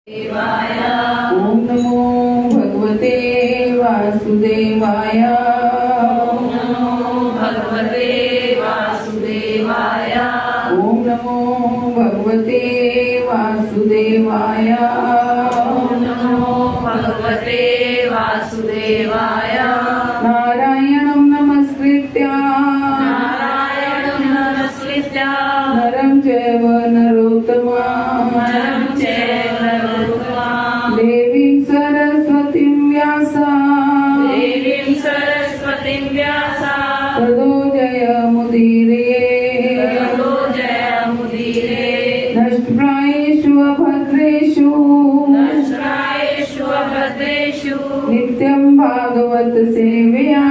ओम नमो भगवते वासुदेवाय। ओम नमो भगवते वासुदेवाय। ओम नमो भगवते वासुदेवाय। ओम नमो भगवते वासुदेवाय। नारायणं नमस्कृत्य नारायणं नमस्कृत्य नरं चैव नरोत्तमं देवीं सरस्वतीं व्यासा ततो जयमुदीरये नष्टप्रायेषु अभद्रेषु नित्यं भागवत सेवया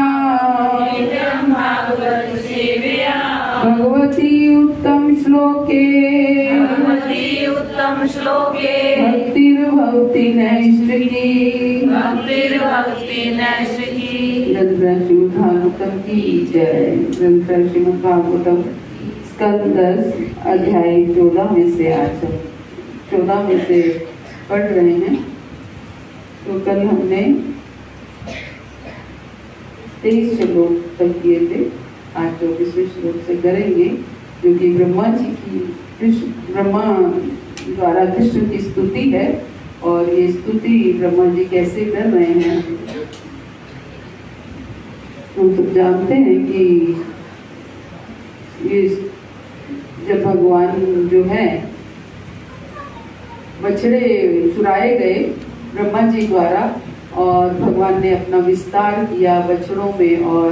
भगवती उत्तम श्लोके भक्तिर्भवति नैष्ठिकी। श्रीमद् भागवतम की जय। ग्रंथ श्रीमद् भागवतम स्कंद 10 अध्याय 14 में से आज 14 में से पढ़ रहे हैं। तो कल हमने 23 श्लोक तक किए थे। आज 24वें श्लोक से करेंगे, जो कि ब्रह्मा जी की ब्रह्मा द्वारा कृष्ण की स्तुति है। और ये स्तुति ब्रह्मा जी कैसे कर रहे हैं, हम सब जानते हैं कि ये जब भगवान जो है बछड़े चुराए गए ब्रह्मा जी द्वारा, और भगवान ने अपना विस्तार किया बछड़ों में, और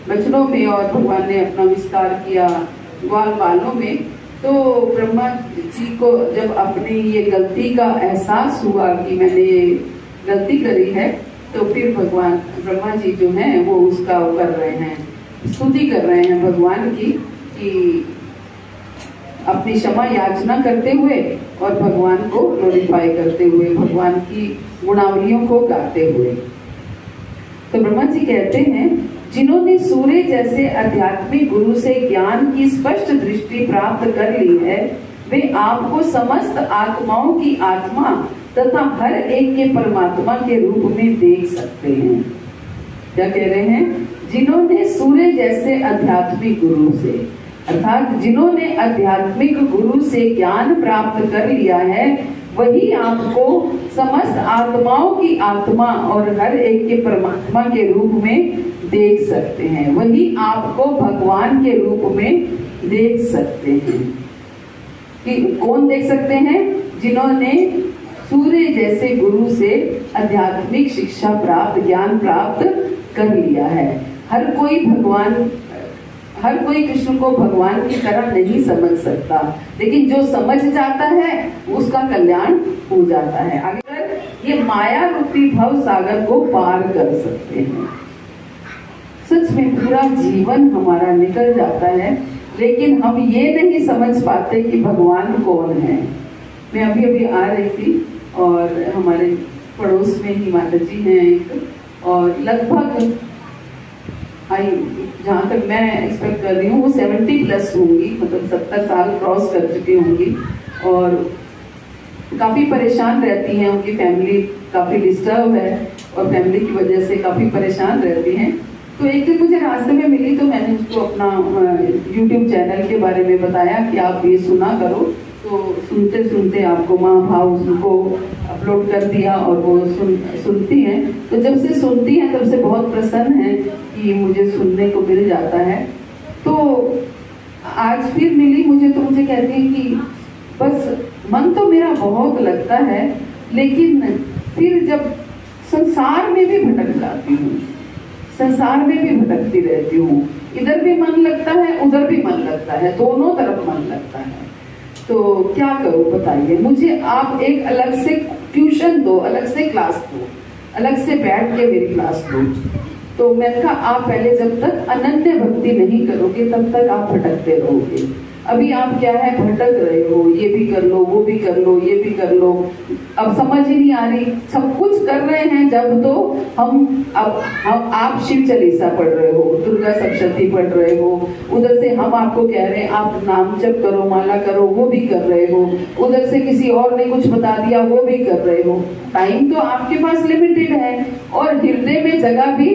भगवान ने अपना विस्तार किया ग्वाल बालों में। तो ब्रह्मा जी को जब अपनी ये गलती का एहसास हुआ कि मैंने ये गलती करी है, तो फिर भगवान ब्रह्मा जी जो हैं वो उसका कर रहे हैं, स्तुति कर रहे हैं भगवान की, कि अपनी क्षमा याचना करते हुए और भगवान को ग्लोरीफाई करते हुए, भगवान की गुणावलियों को गाते हुए। तो ब्रह्मा जी कहते हैं, जिन्होंने सूर्य जैसे आध्यात्मिक गुरु से ज्ञान की स्पष्ट दृष्टि प्राप्त कर ली है, वे आपको समस्त आत्माओं की आत्मा तथा हर एक के परमात्मा के रूप में देख सकते हैं। क्या कह रहे हैं? जिन्होंने सूर्य जैसे आध्यात्मिक गुरु से, अर्थात जिन्होंने आध्यात्मिक गुरु से ज्ञान प्राप्त कर लिया है, वही आपको समस्त आत्माओं की आत्मा और हर एक के परमात्मा के रूप में देख सकते हैं। वही आपको भगवान के रूप में देख सकते हैं। कि कौन देख सकते हैं? जिन्होंने सूर्य जैसे गुरु से आध्यात्मिक शिक्षा प्राप्त, ज्ञान प्राप्त कर लिया है। हर कोई कृष्ण को भगवान की तरह नहीं समझ सकता, लेकिन जो समझ जाता है उसका कल्याण हो जाता है। अगर ये माया रूपी भव सागर को पार कर सकते हैं, सच में पूरा जीवन हमारा निकल जाता है, लेकिन हम ये नहीं समझ पाते कि भगवान कौन है। मैं अभी आ रही थी और हमारे पड़ोस में ही माता जी हैं एक, और लगभग जहाँ तक मैं एक्सपेक्ट कर रही हूँ वो 70+ होंगी, मतलब 70 साल क्रॉस कर चुकी होंगी, और काफी परेशान रहती हैं। उनकी फैमिली काफी डिस्टर्ब है और फैमिली की वजह से काफी परेशान रहती हैं। तो एक दिन मुझे रास्ते में मिली, तो मैंने उसको अपना YouTube चैनल के बारे में बताया कि आप ये सुना करो। तो सुनते सुनते आपको महाभाव उनको अपलोड कर दिया, और वो सुनती हैं। तो जब से सुनती हैं तब से बहुत प्रसन्न है कि मुझे सुनने को मिल जाता है। तो आज फिर मिली मुझे, तो मुझे कहती है कि बस मन तो मेरा बहुत लगता है, लेकिन फिर जब संसार में भी भटक जाती हूँ, संसार में भी भटकती रहती हूँ, इधर भी मन लगता है उधर भी मन लगता है, दोनों तरफ मन लगता है। तो क्या करूं बताइए? मुझे आप एक अलग से ट्यूशन दो, अलग से क्लास दो, अलग से बैठ के मेरी क्लास दो। तो मैंने कहा, आप पहले जब तक अनन्य भक्ति नहीं करोगे तब तक आप भटकते रहोगे। अभी आप क्या है भटक रहे हो, ये भी कर लो, वो भी कर लो, ये भी कर लो, अब समझ ही नहीं आ रही, सब कुछ कर रहे हैं जब तो हम आप शिव चालीसा पढ़ रहे हो, दुर्गा सप्तशती पढ़ रहे हो, उधर से हम आपको कह रहे हैं आप नाम जप करो, माला करो, वो भी कर रहे हो, उधर से किसी और ने कुछ बता दिया वो भी कर रहे हो। टाइम तो आपके पास लिमिटेड है और हृदय में जगह भी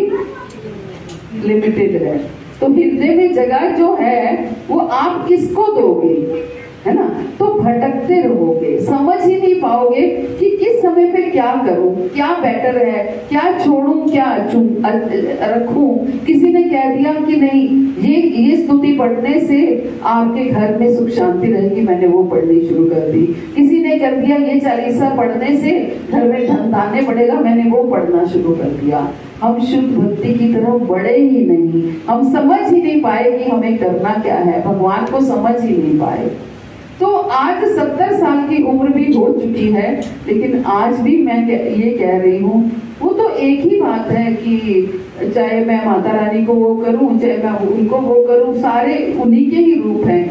लिमिटेड है। तो हृदय में जगह जो है वो आप किसको दोगे, है ना? तो भटकते रहोगे, समझ ही नहीं पाओगे कि किस समय पे क्या करूं, क्या बेटर है, क्या छोड़ूं, क्या रखूं। किसी ने कह दिया कि नहीं ये स्तुति पढ़ने से आपके घर में सुख शांति रहेगी, मैंने वो पढ़नी शुरू कर दी। किसी ने कर दिया ये चालीसा पढ़ने से घर में धन आने पड़ेगा, मैंने वो पढ़ना शुरू कर दिया। हम शुद्ध भक्ति की तरफ बढ़े ही नहीं, हम समझ ही नहीं पाए कि हमें करना क्या है, भगवान को समझ ही नहीं पाए। तो आज 70 साल की उम्र भी हो चुकी है, लेकिन आज भी मैं ये कह रही हूँ, वो तो एक ही बात है कि चाहे मैं माता रानी को वो करूं, चाहे मैं उनको वो करूं, सारे उन्हीं के ही रूप हैं।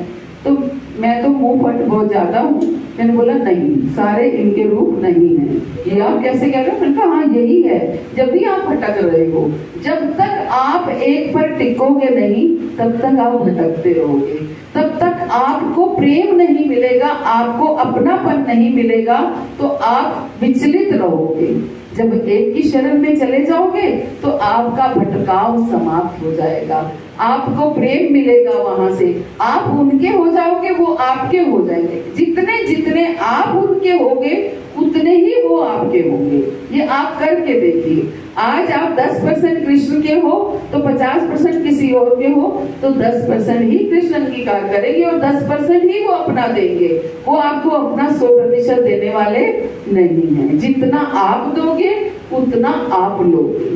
तो मैं तो मुंह फट बहुत ज्यादा हूँ, मैंने बोला नहीं, सारे इनके रूप नहीं है। ये आप कैसे कह रहे हो? मैंने कहा हाँ यही है। जब भी आप भटक रहे हो, जब तक आप एक पर टिकोगे नहीं तब तक आप भटकते रहोगे, तब तक आपको प्रेम नहीं मिलेगा, आपको अपनापन नहीं मिलेगा, तो आप विचलित रहोगे। जब एक की शरण में चले जाओगे तो आपका भटकाव समाप्त हो जाएगा, आपको प्रेम मिलेगा वहां से, आप उनके हो जाओगे, वो आपके हो जाएंगे। जितने जितने आप उनके होगे उतने ही वो आपके होंगे। ये आप करके देखिए, आज आप 10% कृष्ण के हो तो 50% किसी और के हो, तो 10% ही कृष्ण अंगीकार करेंगे और 10% ही वो अपना देंगे। वो आपको अपना 100% देने वाले नहीं है। जितना आप दोगे उतना आप लोगे।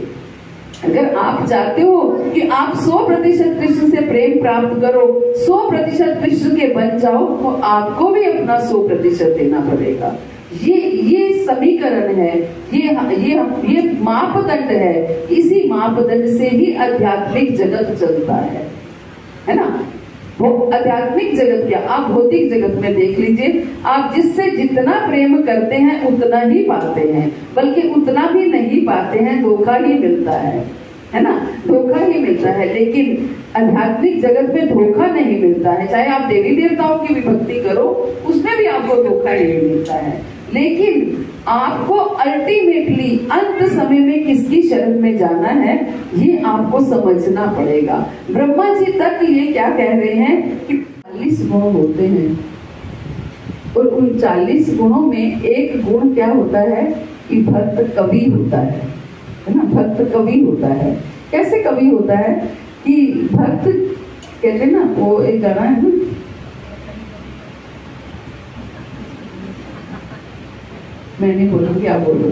अगर आप चाहते हो कि आप 100% कृष्ण से प्रेम प्राप्त करो, 100% कृष्ण के बन जाओ, तो आपको भी अपना 100% देना पड़ेगा। ये समीकरण है, ये मापदंड है। इसी मापदंड से ही आध्यात्मिक जगत चलता है ना? वो आध्यात्मिक जगत क्या, आप भौतिक जगत में देख लीजिए, आप जिससे जितना प्रेम करते हैं उतना ही पाते हैं, बल्कि उतना भी नहीं पाते हैं, धोखा ही मिलता है ना? धोखा ही मिलता है। लेकिन आध्यात्मिक जगत में धोखा नहीं मिलता है। चाहे आप देवी देवताओं की भी भक्ति करो, उसमें भी आपको धोखा नहीं मिलता है। लेकिन आपको अल्टीमेटली अंत समय में किसकी शरण में जाना है, ये आपको समझना पड़ेगा। ब्रह्मा जी तक ये क्या कह रहे हैं कि 40 गुण होते हैं, और उन 40 गुणों में एक गुण क्या होता है कि भक्त कवि होता है ना? भक्त कवि होता है। कैसे कवि होता है कि भक्त कहते ना, वो एक गाना है ना, मैं नहीं बोलूंगी, आप बोलो।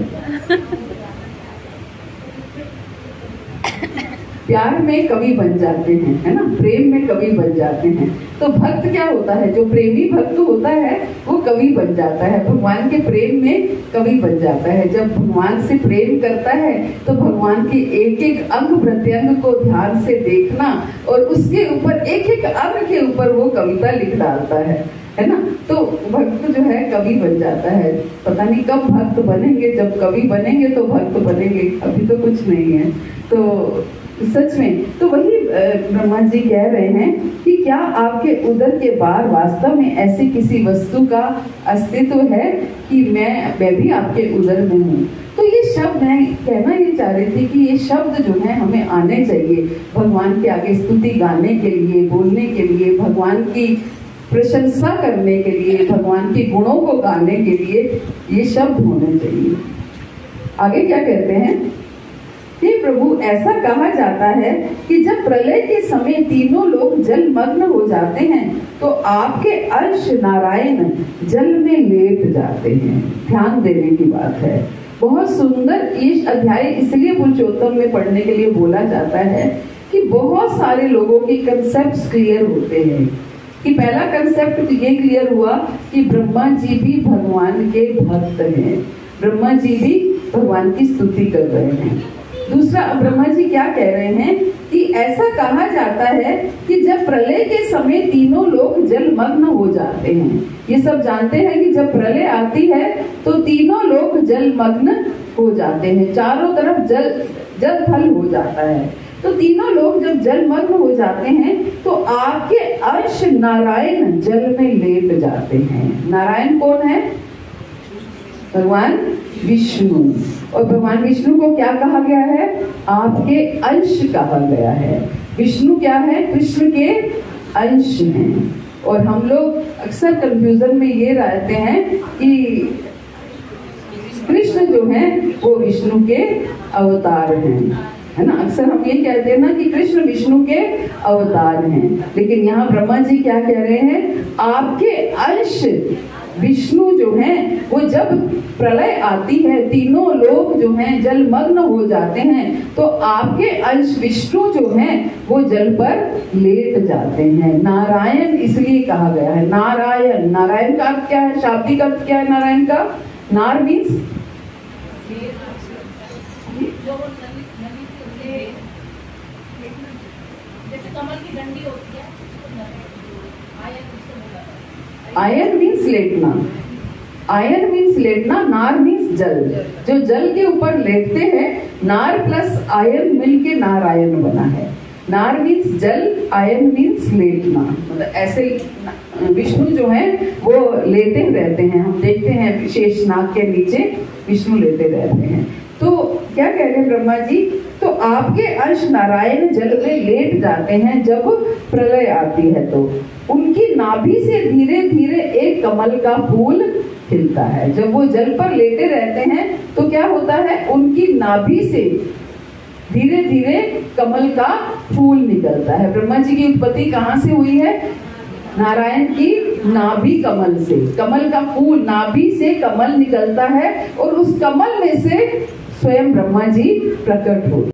प्यार में कवि बन जाते हैं, है ना? प्रेम में कवि बन जाते हैं। तो भक्त क्या होता है? जो प्रेमी भक्त होता है वो कवि बन जाता है, भगवान के प्रेम में कवि बन जाता है। जब भगवान से प्रेम करता है तो भगवान के एक एक अंग प्रत्यंग को ध्यान से देखना और उसके ऊपर एक एक अंग के ऊपर वो कविता लिख डालता है ना? तो भक्त जो है कवि बन जाता है। पता नहीं कब भक्त बनेंगे, जब कवि बनेंगे तो भक्त बनेंगे, अभी तो कुछ नहीं है। तो सच में तो वही ब्रह्मा जी कह रहे हैं कि क्या आपके उदर के बाहर वास्तव में ऐसी किसी वस्तु का अस्तित्व है कि मैं भी आपके उदर में हूँ। तो ये शब्द है, कहना ये चाह रही थी कि ये शब्द जो है हमें आने चाहिए भगवान के आगे स्तुति गाने के लिए, बोलने के लिए, भगवान की प्रशंसा करने के लिए, भगवान के गुणों को गाने के लिए ये शब्द होने चाहिए। आगे क्या कहते हैं? हे प्रभु, ऐसा कहा जाता है कि जब प्रलय के समय तीनों लोग जलमग्न हो जाते हैं तो आपके अंश नारायण जल में लेट जाते हैं। ध्यान देने की बात है। बहुत सुंदर ये अध्याय इसलिए पुरुषोत्तम में पढ़ने के लिए बोला जाता है कि बहुत सारे लोगों की कंसेप्ट क्लियर होते हैं। कि पहला कंसेप्ट ये क्लियर हुआ कि ब्रह्मा जी भी भगवान के भक्त हैं, ब्रह्मा जी भी भगवान की स्तुति कर रहे हैं। दूसरा, ब्रह्मा जी क्या कह रहे हैं कि ऐसा कहा जाता है कि जब प्रलय के समय तीनों लोग लोग जलमग्न हो जाते हैं। ये सब जानते हैं कि जब प्रलय आती है तो तीनों लोग जलमग्न हो जाते हैं, चारों तरफ जल थल हो जाता है। तो तीनों लोग जब जलमग्न हो जाते हैं तो आपके अंश नारायण जल में लेट जाते हैं। नारायण कौन है? भगवान विष्णु। और भगवान विष्णु को क्या कहा गया है? आपके अंश कहा गया है। विष्णु क्या है? कृष्ण के अंश हैं। और हम लोग अक्सर कंफ्यूजन में ये रहते हैं कि कृष्ण जो है वो विष्णु के अवतार हैं, है ना। अक्सर हम ये कहते हैं ना कि कृष्ण विष्णु के अवतार हैं, लेकिन यहाँ ब्रह्मा जी क्या कह रहे हैं? आपके अंश विष्णु जो हैं वो जब प्रलय आती है, तीनों लोग जो हैं जलमग्न हो जाते हैं, तो आपके अंश विष्णु जो हैं वो जल पर लेट जाते हैं। नारायण इसलिए कहा गया है। नारायण, नारायण का अर्थ क्या है? शाब्दिक अर्थ क्या है नारायण का? नार मीन्स जैसे कमल की डंडी होती है, आयन मीन्स लेटना। आयन मीन्स लेटना, नार मीन्स जल। जो जल के ऊपर लेटते हैं, नार प्लस आयन मिलके नारायण बना है। नार मीन्स जल, आयन मीन्स लेटना। मतलब ऐसे विष्णु जो है वो लेटे रहते हैं। हम देखते हैं विशेष नाग के नीचे विष्णु लेटे रहते हैं। तो क्या कह रहे हैं ब्रह्मा जी? तो आपके अंश नारायण जल में लेट जाते हैं जब प्रलय आती है, तो उनकी नाभि से धीरे धीरे एक कमल का फूल खिलता है। जब वो जल पर लेटे रहते हैं तो क्या होता है? उनकी नाभि से धीरे धीरे कमल का फूल निकलता है। ब्रह्मा जी की उत्पत्ति कहाँ से हुई है? नारायण की नाभि कमल से। कमल का फूल, नाभि से कमल निकलता है और उस कमल में से स्वयं ब्रह्मा जी प्रकट होते हैं।